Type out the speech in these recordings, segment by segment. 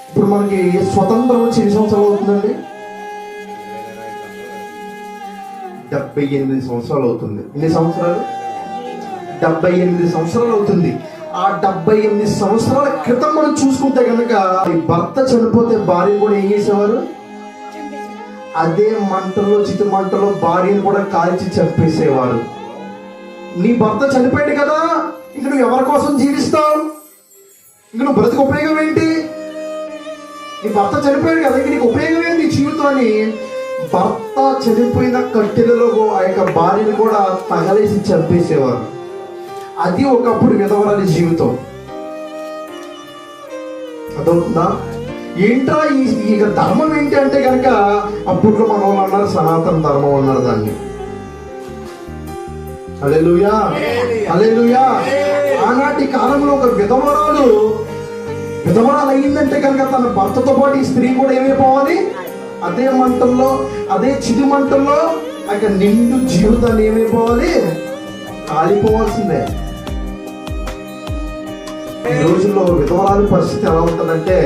ఇప్పుడు మనకి స్వతంత్రం వచ్చి ఎన్ని సంవత్సరాలు అవుతుందండి? 78 సంవత్సరాలు అవుతుంది. ఎన్ని సంవత్సరాలు? 78 సంవత్సరాలు అవుతుంది. ఆ 78 సంవత్సరాల క్రితం మనం చూసుకుంటే కనుక భర్త చనిపోతే భార్య కూడా ఏం చేసేవారు? అదే మంటలో, చితి మంటలో భార్యను కూడా కాల్చి చంపేసేవారు. నీ భర్త చనిపోయాడు కదా, ఇంక నువ్వు ఎవరి కోసం జీవిస్తావు? ఇంక నువ్వు బ్రతుకు ఉపయోగం ఏంటి? నీ భర్త చనిపోయాడు కదా, ఇంక నీకు ఉపయోగం ఏంటి జీవితాన్ని? భర్త చనిపోయిన కట్టెలలో ఆ యొక్క భార్యను కూడా తగలేసి చంపేసేవారు. అది ఒకప్పుడు విధవరాలి జీవితం. అదవుతుందా? ఏంట్రా ఈ ధర్మం ఏంటి అంటే కనుక అప్పట్లో మన వాళ్ళు అన్నారు సనాతన ధర్మం అన్నారు దాన్ని. హల్లెలూయా, హల్లెలూయా. ఆనాటి కాలంలో ఒక విధవరాలు అయిందంటే కనుక తన భర్తతో పాటు ఈ స్త్రీ కూడా ఏమైపోవాలి? అదే మంటల్లో, అదే చిది మంటల్లో ఇక నిండు జీవితాన్ని ఏమైపోవాలి? కాలిపోవాల్సిందే. ఈ రోజుల్లో విధవరాల పరిస్థితి ఎలా ఉంటుందంటే,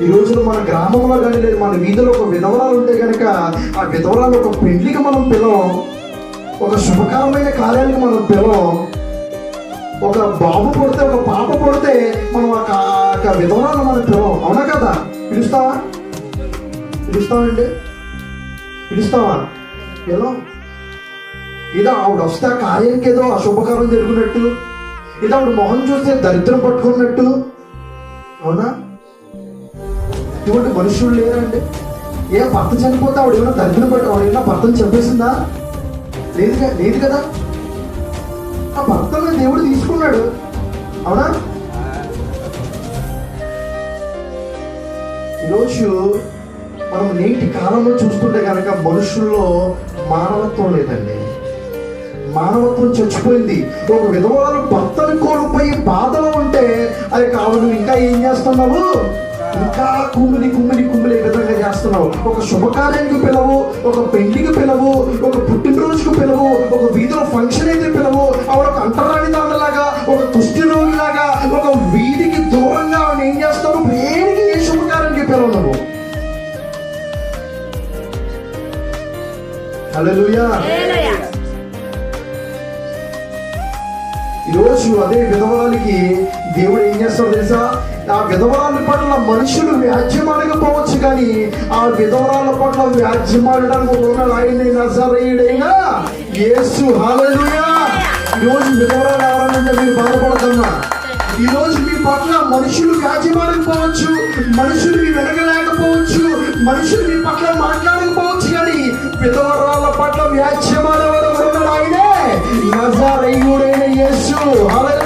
ఈ రోజుల్లో మన గ్రామంలో కానీ లేదు మన వీధిలో ఒక విధవరాలు ఉంటే కనుక ఆ విధవరాలు ఒక పెళ్లికి మనం పిలవం, ఒక శుభకరమైన కార్యానికి మనం పిలవం, ఒక బాబు పుడితే ఒక పాప పుడితే మనం ఒక విధవరాలు మనం పిలవం. అవునా కదా? పిలుస్తామండి, పిలుస్తావా? పిలవం. ఏదో ఆవిడ వస్తే ఆ కార్యానికి ఏదో అశుభకారం జరుగుతున్నట్టు, ఏదో ఆవిడ మొహం చూస్తే దరిద్రం పట్టుకున్నట్టు. అవునా? ఇటువంటి మనుషులు లేరండి. ఏ భర్త చనిపోతే ఆవిడ ఏమైనా దరిద్రం పట్టు, ఆవిడ ఏమైనా భర్తను చంపేసిందా? లేదు కదా. ఆ భర్తను దేవుడు తీసుకున్నాడు. అవునా? ఈరోజు మనం నేటి కాలంలో చూస్తుంటే కనుక మనుషుల్లో మానవత్వం లేదండి. మానవత్వం చచ్చిపోయింది. ఒక విధవరాలు భర్తను కోల్పోయి బాధలో ఉంటే అది కావాలి, ఇంకా ఏం చేస్తున్నావు? ఇంకా కుమ్మిలి ఏ విధంగా చేస్తున్నావు? ఒక శుభకార్యానికి పిలవు, ఒక పెళ్లికి పిలవు, ఒక పుట్టినరోజుకు పిలవు, ఒక వీధిలో ఫంక్షన్ అయితే పిలవు. ఆవిడ ఒక అంటరాని దానిలాగా, ఒక కుష్టి రోగిలాగా, ఒక వీధికి దూరంగా ఆవిడ ఏం చేస్తావు? దేనికి ఏ శుభకార్యానికి పిలవు నువ్వు? హల్లెలూయా. ఈరోజు అదే విధవరాలకి దేవుడు ఏం చేస్తాడు తెలుసా? ఆ విధవరాల పట్ల మనుషులు వ్యాజ్యమాడకపోవచ్చు, కానీ ఆ విధవరాల పట్ల వ్యాజ్యమాడడానికి ఉన్నాడు ఆయన నజరేయుడైన యేసు. హల్లెలూయా. ఈరోజు విధవరాలు ఎవరన్నా మీరు బాధపడుతున్నా, ఈరోజు మీ పట్ల మనుషులు వ్యాజ్యమాడకపోవచ్చు, మనుషులు మీ వెనకలేకపోవచ్చు, మనుషులు మీ పట్ల మాట్లాడకపోవచ్చు, కానీ విధవరాల పట్ల వ్యాజ్యమాడేవాడు ఉన్నాడు ఆయనే నజరేయుడైన యేసు. హల్లెలూయా.